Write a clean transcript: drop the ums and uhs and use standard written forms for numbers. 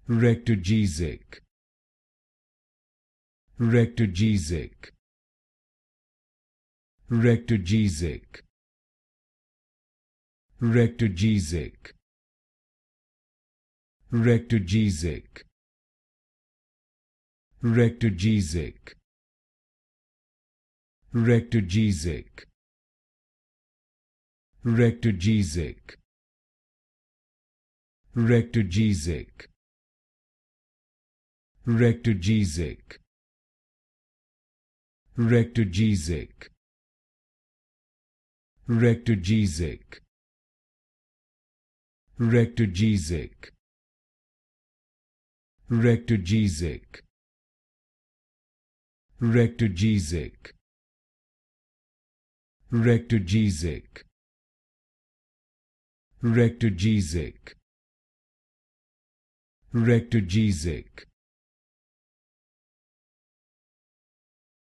Rectogesic, Rectogesic, Rectogesic, Rectogesic, Rectogesic, Rectogesic, Rectogesic, Rectogesic, Rectogesic, Rectogesic, Rectogesic, Rectogesic, Rectogesic, Rectogesic, Rectogesic, Rectogesic, Rectogesic, Rectogesic,